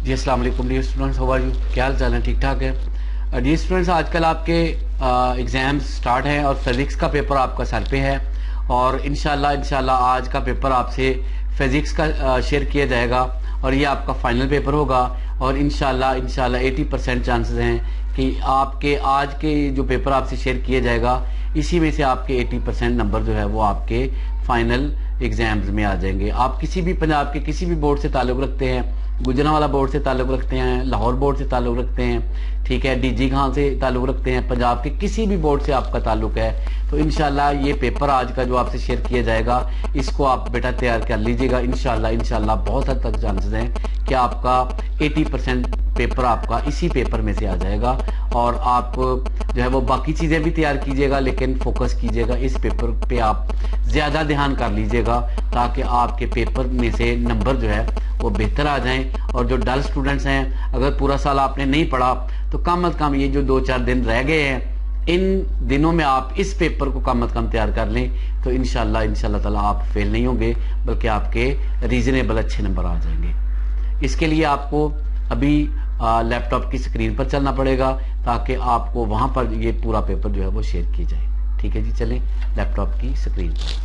जी अस्सलाम वालेकुम dear students, how are you? क्या हाल चाल है? ठीक ठाक है डियर स्टूडेंट्स। आजकल आपके एग्ज़ाम्स स्टार्ट हैं और फिज़िक्स का पेपर आपका सर पे है और इंशाल्लाह आज का पेपर आपसे फिज़िक्स का शेयर किया जाएगा और ये आपका फाइनल पेपर होगा और इंशाल्लाह 80% चांसेस हैं कि आपके आज के जो पेपर आपसे शेयर किया जाएगा इसी में से आपके 80% नंबर जो है वो आपके फाइनल एग्जाम्स में आ जाएंगे। आप किसी भी पंजाब के किसी भी बोर्ड से ताल्लुक़ रखते हैं, गुजरांवाला बोर्ड से ताल्लुक़ रखते हैं, लाहौर बोर्ड से ताल्लुक़ रखते हैं, ठीक है, डीजी खां से ताल्लुक़ रखते हैं, पंजाब के किसी भी बोर्ड से आपका ताल्लुक़ है, तो इंशाल्लाह ये पेपर आज का जो आपसे शेयर किया जाएगा इसको आप बेटा तैयार कर लीजिएगा। इंशाल्लाह बहुत हद तक चांसेस हैं कि आपका 80% पेपर आपका इसी पेपर में से आ जाएगा और आप जो है वो बाकी चीज़ें भी तैयार कीजिएगा लेकिन फोकस कीजिएगा इस पेपर पे, आप ज़्यादा ध्यान कर लीजिएगा ताकि आपके पेपर में से नंबर जो है वो बेहतर आ जाएं। और जो डल स्टूडेंट्स हैं, अगर पूरा साल आपने नहीं पढ़ा तो कम अज़ कम ये जो 2-4 दिन रह गए हैं इन दिनों में आप इस पेपर को कम अज़ कम तैयार कर लें तो इंशाल्लाह ताला आप फेल नहीं होंगे बल्कि आपके रीजनेबल अच्छे नंबर आ जाएंगे। इसके लिए आपको अभी लैपटॉप की स्क्रीन पर चलना पड़ेगा ताकि आपको वहां पर ये पूरा पेपर जो है वो शेयर किया जाए। ठीक है जी, चलें लैपटॉप की स्क्रीन पर।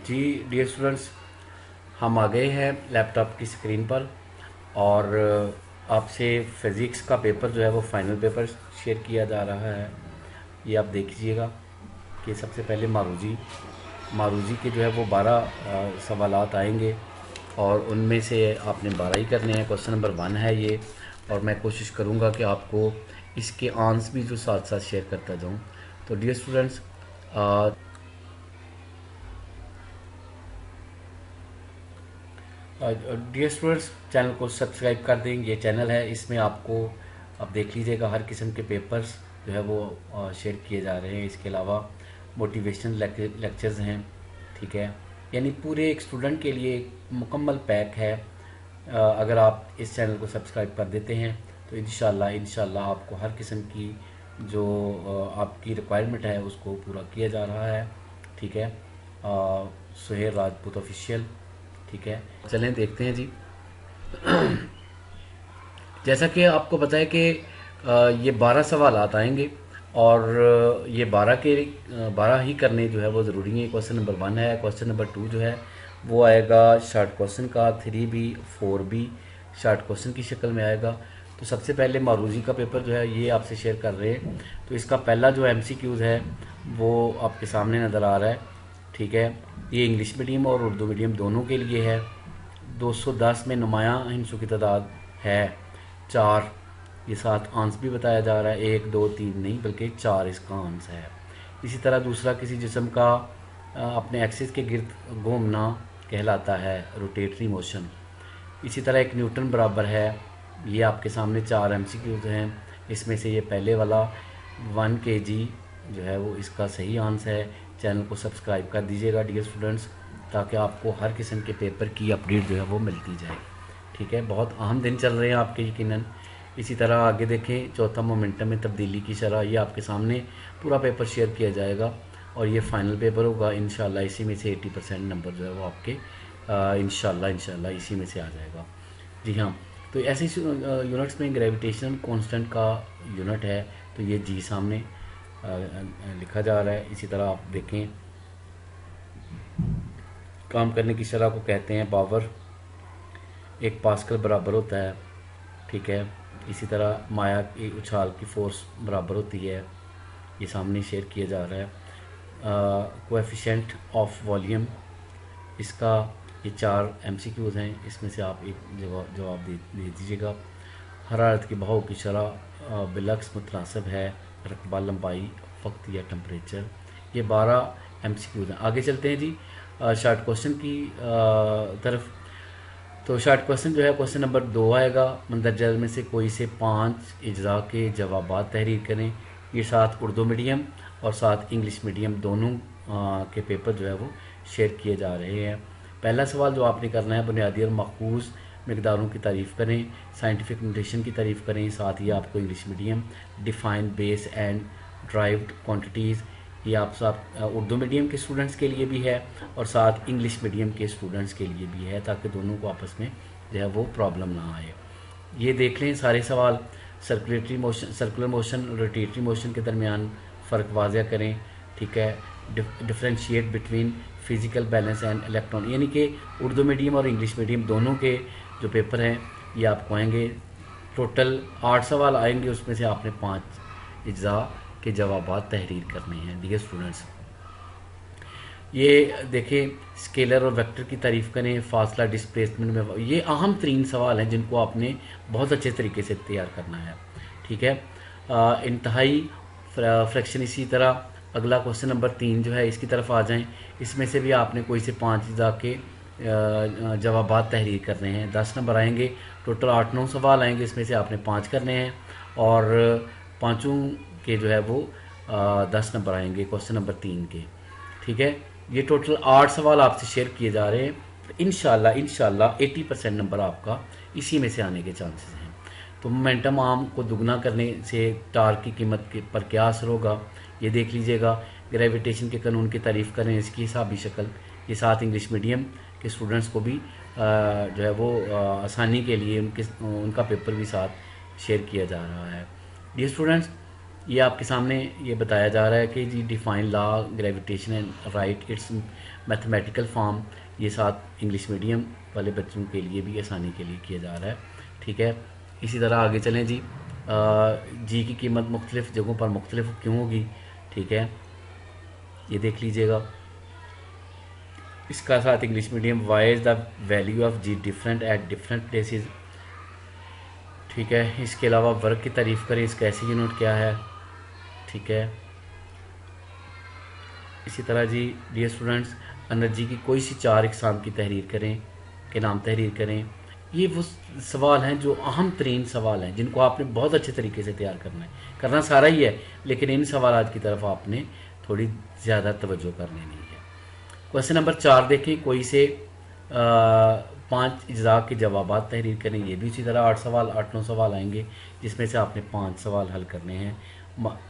जी डियर स्टूडेंट्स, हम आ गए हैं लैपटॉप की स्क्रीन पर और आपसे फिज़िक्स का पेपर जो है वो फाइनल पेपर शेयर किया जा रहा है। ये आप देख लीजिएगा कि सबसे पहले मारूजी के जो है वो 12 सवालात आएंगे और उनमें से आपने 12 ही करने हैं। क्वेश्चन नंबर 1 है ये और मैं कोशिश करूँगा कि आपको इसके आंसर भी जो साथ साथ शेयर करता जाऊँ। तो डियर स्टूडेंट्स, चैनल को सब्सक्राइब कर दें। ये चैनल है, इसमें आपको अब देख लीजिएगा हर किस्म के पेपर्स जो है वो शेयर किए जा रहे हैं। इसके अलावा मोटिवेशनल लेक्चर्स हैं, ठीक है, यानी पूरे एक स्टूडेंट के लिए एक मुकम्मल पैक है। अगर आप इस चैनल को सब्सक्राइब कर देते हैं तो इंशाल्लाह आपको हर किस्म की जो आपकी रिक्वायरमेंट है उसको पूरा किया जा रहा है। ठीक है, सुहेल राजपूत ऑफिशियल। ठीक है, चलें देखते हैं जी। जैसा कि आपको पता है कि ये 12 सवालात आएंगे और ये 12 ही करने जो है वो ज़रूरी है। क्वेश्चन नंबर 1 है। क्वेश्चन नंबर 2 जो है वो आएगा शॉर्ट क्वेश्चन का, 3B 4B शॉर्ट क्वेश्चन की शक्ल में आएगा। तो सबसे पहले मारूजी का पेपर जो है ये आपसे शेयर कर रहे हैं। तो इसका पहला जो MCQs है वो आपके सामने नज़र आ रहा है। ठीक है, ये इंग्लिश मीडियम और उर्दू मीडियम दोनों के लिए है। 210 में नुमायां हिंसों की तादाद है 4। ये 7 आंसर भी बताया जा रहा है, 1 2 3 नहीं बल्कि 4 इसका आंसर है। इसी तरह दूसरा किसी जिस्म का अपने एक्सिस के गिर्द घूमना कहलाता है रोटेटरी मोशन। इसी तरह एक न्यूटन बराबर है। ये आपके सामने 4 MCQs हैं। इसमें से ये पहले वाला 1 kg जो है वो इसका सही आंसर है। चैनल को सब्सक्राइब कर दीजिएगा डियर स्टूडेंट्स ताकि आपको हर किस्म के पेपर की अपडेट जो है वो मिलती जाए। ठीक है, बहुत अहम दिन चल रहे हैं आपके यकीनन। इसी तरह आगे देखें, चौथा मोमेंटम में तब्दीली की शरह, ये आपके सामने पूरा पेपर शेयर किया जाएगा और ये फाइनल पेपर होगा। इंशाल्लाह इसी में से 80% नंबर जो है वो आपके इंशाल्लाह इसी में से आ जाएगा। जी हाँ, तो ऐसे यूनिट्स में ग्रेविटेशन कांस्टेंट का यूनिट है तो ये जी सामने लिखा जा रहा है। इसी तरह आप देखें, काम करने की शरह को कहते हैं पावर, 1 पास्कल बराबर होता है। ठीक है, इसी तरह माया की उछाल की फोर्स बराबर होती है, ये सामने शेयर किया जा रहा है। कोएफिशिएंट ऑफ वॉल्यूम, इसका ये 4 MCQs हैं, इसमें से आप एक जवाब दे दीजिएगा। हरारत की बहाव की शरह बिलक्स मुतनासिब है, रकबा लंबाई वक्त या टेम्परेचर। ये 12 MCQs हैं। आगे चलते हैं जी शॉर्ट क्वेश्चन की तरफ। तो शॉर्ट क्वेश्चन जो है क्वेश्चन नंबर 2 आएगा। मंदरजा में से कोई से 5 इज्जा के जवाबात तहरीर करें। ये 7 उर्दू मीडियम और 7 इंग्लिश मीडियम दोनों के पेपर जो है वो शेयर किए जा रहे हैं। पहला सवाल जो आपने करना है, बुनियादी और मखूज़ मकदारों की तारीफ़ करें, साइंटिफिक नोटेशन की तारीफ़ करें। साथ ही आपको English medium define base and derived quantities, ये आप सब उर्दू मीडियम के स्टूडेंट्स के लिए भी है और साथ इंग्लिश मीडियम के स्टूडेंट्स के लिए भी है, ताकि दोनों को आपस में जो है वो प्रॉब्लम ना आए। ये देख लें सारे सवाल। सर्कुलर मोशन और रोटेटरी मोशन के दरमियान फ़र्क वाज़ह करें, ठीक है। Differentiate between physical balance and electron, यानी कि उर्दू मीडियम और इंग्लिश मीडियम दोनों के जो पेपर हैं ये आपको आएंगे। टोटल 8 सवाल आएंगे, उसमें से आपने 5 अज्जा के जवाबात तहरीर करने हैं। डियर स्टूडेंट्स, ये देखें, स्केलर और वेक्टर की तारीफ़ करें, फासला डिस्प्लेसमेंट में, ये अहम तरीन सवाल हैं जिनको आपने बहुत अच्छे तरीके से तैयार करना है, ठीक है। इंतहाई फ्रैक्शन। इसी तरह अगला क्वेश्चन नंबर 3 जो है, इसकी तरफ आ जाएं। इसमें से भी आपने कोई से 5 अज्जा के जवाबात तहरीर करने हैं। 10 नंबर आएंगे, टोटल 8-9 सवाल आएंगे, इसमें से आपने 5 करने हैं और पाँचों के जो है वो 10 नंबर आएंगे क्वेश्चन नंबर 3 के, ठीक है। ये टोटल 8 सवाल आपसे शेयर किए जा रहे हैं। इंशाल्लाह 80% नंबर आपका इसी में से आने के चांसेस हैं। तो मोमेंटम आर्म को दुगना करने से टार्क की कीमत पर क्या असर होगा, ये देख लीजिएगा। ग्रेविटेशन के कानून की तारीफ़ करें, इसकी हिसाबी शक्ल, ये साथ इंग्लिश मीडियम के स्टूडेंट्स को भी जो है वो आसानी के लिए उनका पेपर भी साथ शेयर किया जा रहा है। डियर स्टूडेंट्स, ये आपके सामने ये बताया जा रहा है कि जी define law gravitation and write its mathematical form, ये साथ इंग्लिश मीडियम वाले बच्चों के लिए भी आसानी के लिए किया जा रहा है, ठीक है। इसी तरह आगे चलें जी। जी की कीमत मुख्तलिफ़ जगहों पर मुख्तलिफ क्यों होगी, ठीक है, ये देख लीजिएगा। इसका साथ English medium, why is the value of g different at different places, ठीक है। इसके अलावा वर्क की तारीफ़ करें, इसका ऐसी यूनिट क्या है, ठीक है। इसी तरह जी डियर स्टूडेंट्स, एनर्जी की कोई सी 4 इकसाम की तहरीर करें, के नाम तहरीर करें। ये वो सवाल हैं जो अहम तरीन सवाल हैं जिनको आपने बहुत अच्छे तरीके से तैयार करना है। करना सारा ही है, लेकिन इन सवालात की तरफ आपने थोड़ी ज़्यादा तवज्जो कर लेनी है। क्वेश्चन नंबर 4 देखें, कोई से 5 अज्जा के जवाबात तहरीर करें। ये भी इसी तरह 8-9 सवाल आएंगे, जिसमें से आपने 5 सवाल हल करने हैं,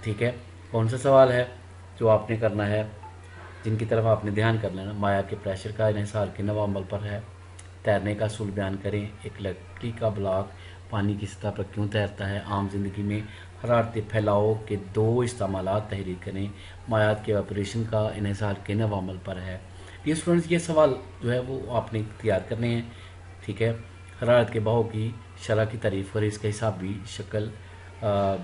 ठीक है। कौन सा सवाल है जो आपने करना है, जिनकी तरफ आपने ध्यान करना है? माया के प्रेशर का इन्हिसार के नवामल पर है। तैरने का असूल बयान करें। एक लकड़ी का ब्लॉक पानी की सतह पर क्यों तैरता है? आम जिंदगी में हरारती फैलाव के 2 इस्तेमालात तहरीर करें। मायात के ऑपरेशन का इन्हिसार के नवामल पर है। ये स्टूडेंट्स, ये सवाल जो है वो आपने तैयार करने हैं, ठीक है। हरारत के बहाव की शरह की तारीफ़ करें, इसका हिसाब भी शक्ल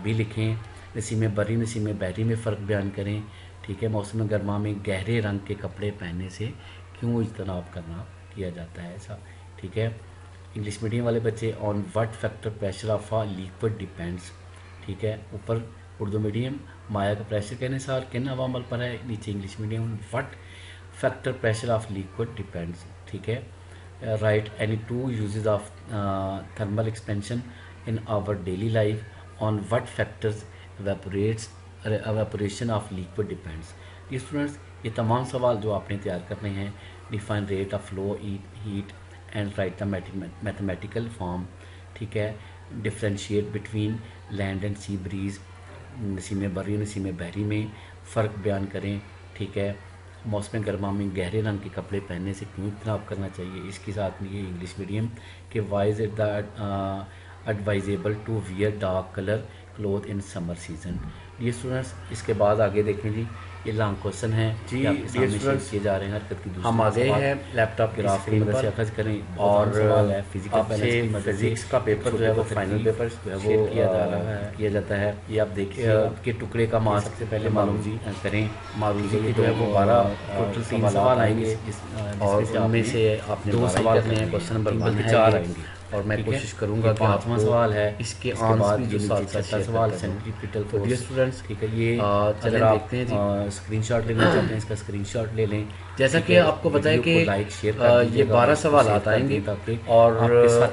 भी लिखें। नसीम बरी नसीम बहरी में फ़र्क बयान करें, ठीक है। मौसम गर्मा में गहरे रंग के कपड़े पहनने से क्यों इज्तनाब करना किया जाता है ऐसा, ठीक है। इंग्लिश मीडियम वाले बच्चे, on what factor pressure of a liquid depends, ठीक है। ऊपर उर्दू मीडियम माया का प्रेशर के अनुसार किन अवामल पर है। नीचे English medium what factor pressure of liquid depends, ठीक है। Write any 2 uses of thermal expansion in our daily life. On what factors evaporation of liquid depends. ये स्टूडेंट्स, ये तमाम सवाल जो आपने तैयार करने हैं। Define rate of flow heat and write the mathematical form, ठीक है। Differentiate between land and sea breeze. नसीम बरी नसीम बहरी में फ़र्क बयान करें, ठीक है। मौसम गर्मा में गहरे रंग के कपड़े पहनने से क्यों इज्तनाब करना चाहिए। इसके साथ में ये इंग्लिश मीडियम के why is it the advisable to wear dark colour cloth in summer season. ये स्टूडेंट्स, इसके बाद आगे देखें जी, ये लॉन्ग क्वेश्चन है जी, स्टूडेंट्स किए जा रहे हैं। हरकत की दूसरी हम आगे हैं लैपटॉप के ग्राफ की मदद से अखज़ करें और सवाल है फिजिकल फिजिक्स का पेपर जो है वो फाइनल पेपर जो है वो किया जाता है। ये आप देखिए कि टुकड़े का मास सबसे पहले मालूम जी करें। मारूजी की जो है वो 12 टोटल 3 सवाल आएंगे और उनमें से आपने 2 सवाल करने हैं। क्वेश्चन नंबर 1 है 4 आएंगे और मैं कोशिश करूंगा कि 5वां सवाल है इसके बाद जो 7 सवाल सेंट्रीपिटल फोर्स। डियर स्टूडेंट्स, ठीक है, ये चलें देखते हैं जी। स्क्रीनशॉट लेना चाहते हैं, इसका स्क्रीनशॉट ले लें। जैसा कि आपको बताया कि लाइक शेयर ये 12 सवाल आएंगे और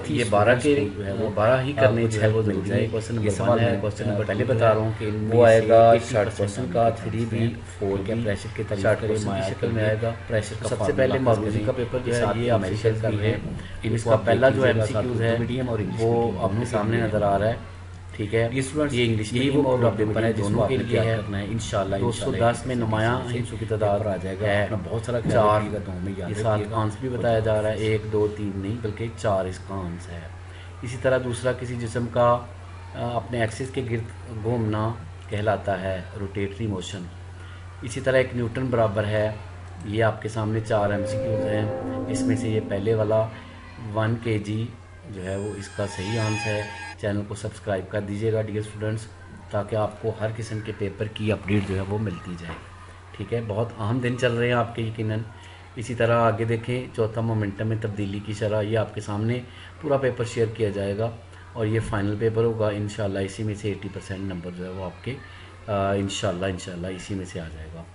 ये 12 के 12 ही करने जो है वो मिल जाए। क्वेश्चन ये सवाल है, क्वेश्चन नंबर पहले बता रहा हूँ कि वो आएगा शॉर्ट क्वेश्चन का 3B 4 के प्रेशर के तरीके की शक्ल में आएगा। प्रेशर का सबसे पहले मारूजी का पेपर जो है ये अमेरिकन का है। इसका पहला जो MCQ है मीडियम और वो अपने सामने नज़र आ रहा है, ठीक है। ये स्टूडेंट्स ये इंग्लिश यही मीडियम वो और पेपर पेपर है है दोनों के लिए है करना है इंशाल्लाह। 210 में नुमाया हिस्सों की तादाद आ जाएगा, है, अपना बहुत सारा ख्याल चार। रखिएगा, दुआ में याद ये सात रखिएगा। आंसर भी बताया जा रहा है, 1 2 3 नहीं बल्कि 4 इसका आंसर है। इसी तरह दूसरा, किसी जिस्म का अपने एक्सिस के गिर्द घूमना कहलाता है रोटेटरी मोशन। इसी तरह एक न्यूटन बराबर है। ये आपके सामने 4 MCQs हैं, इसमें से ये पहले वाला 1 kg जो है वो इसका सही आंसर है। चैनल को सब्सक्राइब कर दीजिएगा डियर स्टूडेंट्स, ताकि आपको हर किस्म के पेपर की अपडेट जो है वो मिलती जाए। ठीक है, बहुत अहम दिन चल रहे हैं आपके यकीनन। इसी तरह आगे देखें, चौथा मोमेंटम में तब्दीली की शरह, ये आपके सामने पूरा पेपर शेयर किया जाएगा और ये फाइनल पेपर होगा इंशाल्लाह। इसी में से 80% नंबर जो है वो आपके इंशाल्लाह इसी में से आ जाएगा।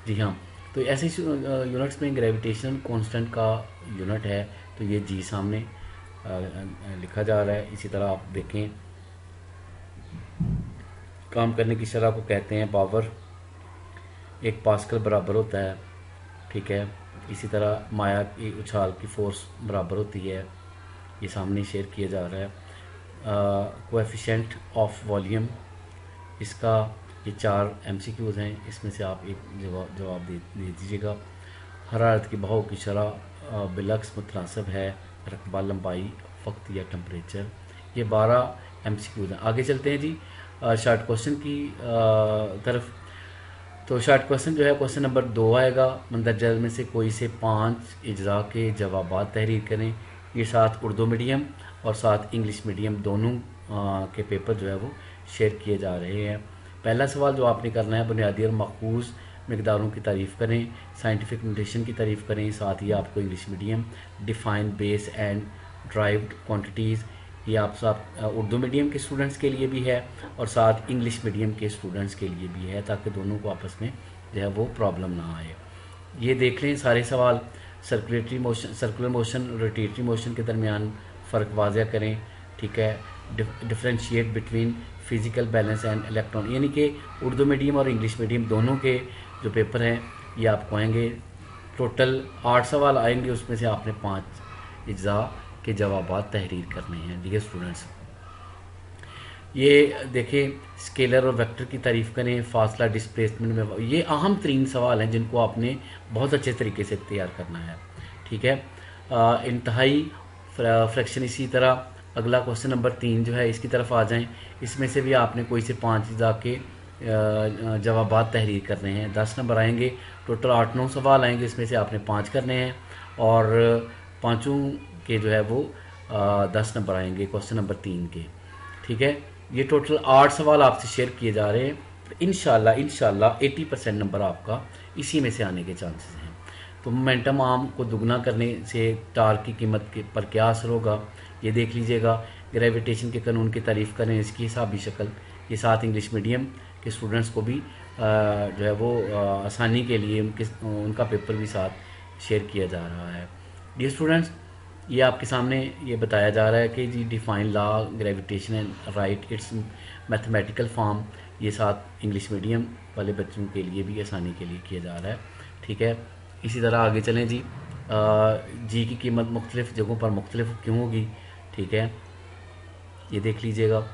जी हाँ, तो ऐसे यूनिट्स में ग्रेविटेशनल कांस्टेंट का यूनिट है, तो ये जी सामने लिखा जा रहा है। इसी तरह आप देखें, काम करने की शरह को कहते हैं पावर, 1 पास्कल बराबर होता है। ठीक है, इसी तरह माया की उछाल की फोर्स बराबर होती है, ये सामने शेयर किया जा रहा है। कोएफिशिएंट ऑफ वॉल्यूम, इसका ये 4 MCQs हैं, इसमें से आप एक जवाब दे दीजिएगा। हरारत की बहाव की शरह बिलक्स मुतनासिब है, रकबा, लंबाई, वक्त या टेम्परेचर। ये 12 MCQs हैं। आगे चलते हैं जी शार्ट क्वेश्चन की तरफ। तो शार्ट क्वेश्चन जो है, क्वेश्चन नंबर 2 आएगा, मंदरजा में से कोई से 5 इज्जा के जवाबात तहरीर करें। ये 7 उर्दू मीडियम और 7 इंग्लिश मीडियम दोनों के पेपर जो है वो शेयर किए जा रहे हैं। पहला सवाल जो आपने करना है, बुनियादी और मखूज़ मकदारों की तारीफ़ करें, साइंटिफिक नोटेशन की तारीफ़ करें। साथ ही आपको English medium define base and derived quantities, ये आप सब उर्दू मीडियम के स्टूडेंट्स के लिए भी है और साथ इंग्लिश मीडियम के स्टूडेंट्स के लिए भी है, ताकि दोनों को आपस में जो है वो प्रॉब्लम ना आए। ये देख लें सारे सवाल। सर्कुलर मोशन, रोटेटरी मोशन के दरमियान फ़र्क वाज़ह करें। ठीक है, differentiate between physical balance and electron, यानी कि उर्दू मीडियम और इंग्लिश मीडियम दोनों के जो पेपर हैं ये आपको आएंगे। टोटल 8 सवाल आएंगे, उसमें से आपने 5 इज्जा के जवाबात तहरीर करने हैं डियर स्टूडेंट्स। ये देखें, स्केलर और वेक्टर की तारीफ़ करें, फासला, डिस्प्लेसमेंट में, ये अहम तरीन सवाल हैं जिनको आपने बहुत अच्छे तरीके से तैयार करना है। ठीक है, इंतहाई फ्रैक्शन। इसी तरह अगला क्वेश्चन नंबर 3 जो है, इसकी तरफ आ जाएं। इसमें से भी आपने कोई से 5 इज़ा के जवाबात तहरीर करने हैं। 10 नंबर आएंगे, टोटल 8-9 सवाल आएंगे, इसमें से आपने 5 करने हैं और पाँचों के जो है वो 10 नंबर आएंगे क्वेश्चन नंबर 3 के। ठीक है, ये टोटल 8 सवाल आपसे शेयर किए जा रहे हैं। तो इंशाल्लाह 80% नंबर आपका इसी में से आने के चांसेस हैं। तो मोमेंटम आर्म को दुगना करने से टार्क की कीमत के पर क्या असर होगा, ये देख लीजिएगा। ग्रेविटेशन के कानून की तारीफ़ करें, इसकी हिसाबी शक्ल। ये 7 इंग्लिश मीडियम के स्टूडेंट्स को भी जो है वो आसानी के लिए उनका पेपर भी साथ शेयर किया जा रहा है। डियर स्टूडेंट्स, ये आपके सामने ये बताया जा रहा है कि जी define law gravitation and write its mathematical form, ये 7 इंग्लिश मीडियम वाले बच्चों के लिए भी आसानी के लिए किया जा रहा है। ठीक है, इसी तरह आगे चलें जी। जी की कीमत मुख्तलिफ़ जगहों पर मुख्तलिफ क्यों होगी, ठीक है, ये देख लीजिएगा।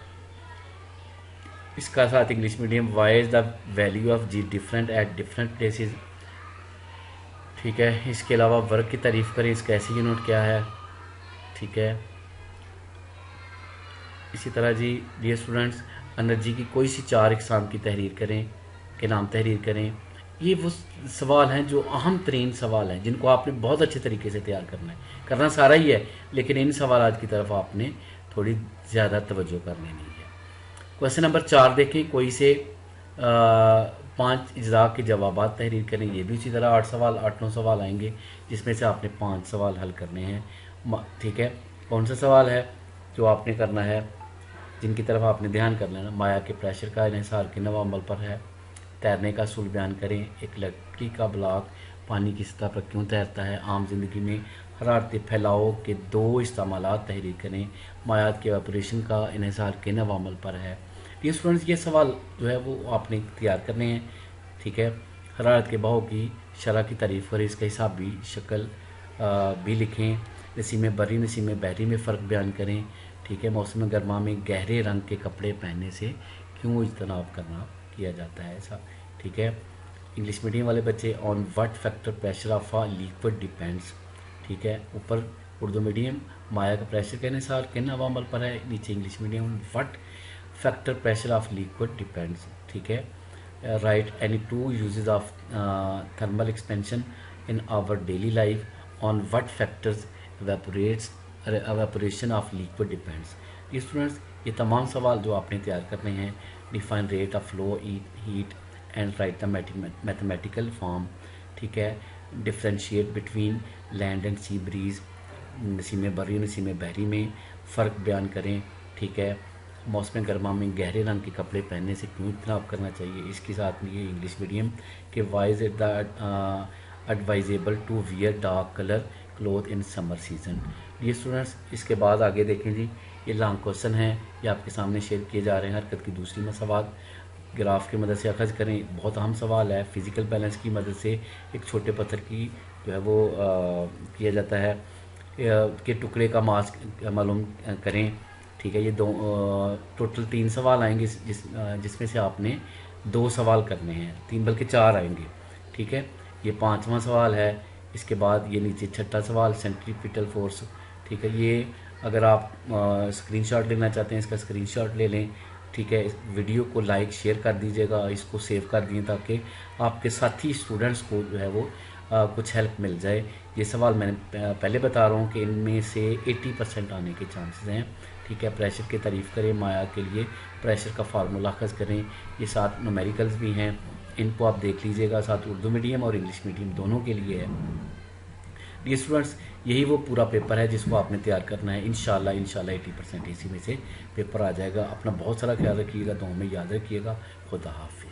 इसका साथ English medium, why is the value of g different at different places. ठीक है, इसके अलावा वर्क की तारीफ़ करें, इसका ऐसी यूनिट क्या है। ठीक है, इसी तरह जी डियर स्टूडेंट्स, एनर्जी की कोई सी 4 इकसाम की तहरीर करें, के नाम तहरीर करें। ये वो सवाल हैं जो अहम तरीन सवाल हैं जिनको आपने बहुत अच्छे तरीके से तैयार करना है। करना सारा ही है, लेकिन इन सवालात की तरफ आपने थोड़ी ज़्यादा तवज्जो कर लेनी है। क्वेश्चन नंबर 4 देखें, कोई से 5 इज्जा के जवाबात तहरीर करें। ये भी इसी तरह 8-9 सवाल आएंगे, जिसमें से आपने 5 सवाल हल करने हैं। ठीक है, कौन सा सवाल है जो आपने करना है, जिनकी तरफ आपने ध्यान कर लेना। माया के प्रेशर का इन्हिसार के नवा अमल पर है। तैरने का असूल बयान करें। एक लकड़ी का ब्लॉक पानी की सतह पर क्यों तैरता है। आम जिंदगी में हरारती फैलाव के 2 इस्तेमालात तहरीर करें। मायात के ऑपरेशन का इन्हिसार के नवा अमल पर है। ये स्टूडेंट्स, ये सवाल जो है वो आपने तैयार करने हैं। ठीक है, हरारत के बहाव की शरह की तारीफ़ करें, इसका हिसाब भी शक्ल भी लिखें। नसीम बरी नसीम बहरी में फ़र्क बयान करें। ठीक है, मौसम गर्मा में गहरे रंग के कपड़े पहनने से क्यों इज्तनाब करना किया जाता है ऐसा। ठीक है, इंग्लिश मीडियम वाले बच्चे on what factor pressure of a liquid depends. ठीक है, ऊपर उर्दू मीडियम माया का प्रेशर किन सार किन अवामल पर है, नीचे English medium what factor pressure of liquid depends. ठीक है, write any two uses of thermal expansion in our daily life on what factors evaporation of liquid depends. Students, ये तमाम सवाल जो आपने तैयार करने हैं, define rate of flow heat and write the mathematical form. ठीक है, differentiate between land and sea breeze, नसीम बरी नसीम बहरी में फ़र्क बयान करें। ठीक है, मौसम गर्मा में गहरे रंग के कपड़े पहनने से क्यों इतना करना चाहिए। इसके साथ में ये इंग्लिश मीडियम के why is the advisable to wear dark colour cloth in summer season. ये स्टूडेंट्स, इसके बाद आगे देखें जी, ये लॉन्ग क्वेश्चन है, ये आपके सामने शेयर किए जा रहे हैं। हरकत की दूसरी मसवाद ग्राफ की मदद से अखज़ करें, बहुत अहम सवाल है। फिज़िकल बैलेंस की मदद से एक छोटे पत्थर की जो है वो किया जाता है के टुकड़े का मास मालूम करें। ठीक है, ये टोटल 3 सवाल आएंगे जिसमें से आपने 2 सवाल करने हैं, 3 बल्कि 4 आएंगे। ठीक है, ये 5वां सवाल है। इसके बाद ये नीचे 6ठा सवाल सेंट्रीपिटल फोर्स। ठीक है, ये अगर आप स्क्रीनशॉट लेना चाहते हैं इसका स्क्रीनशॉट ले लें। ठीक है, इस वीडियो को लाइक शेयर कर दीजिएगा, इसको सेव कर दिए ताकि आपके साथी स्टूडेंट्स को जो है वो कुछ हेल्प मिल जाए। ये सवाल मैंने पहले बता रहा हूँ कि इनमें से 80% आने के चांसेस हैं। ठीक है, प्रेशर की तारीफ़ करें, माया के लिए प्रेशर का फार्मूला अखज़ करें। ये 7 न्यूमेरिकल्स भी हैं, इनको आप देख लीजिएगा, साथ उर्दू मीडियम और इंग्लिश मीडियम दोनों के लिए है। ये स्टूडेंट्स, यही वो पूरा पेपर है जिसको आपने तैयार करना है। इंशाल्लाह 80% इसी में से पेपर आ जाएगा। अपना बहुत सारा ख्याल रखिएगा, दुआ में याद रखिएगा। खुदा हाफिज़।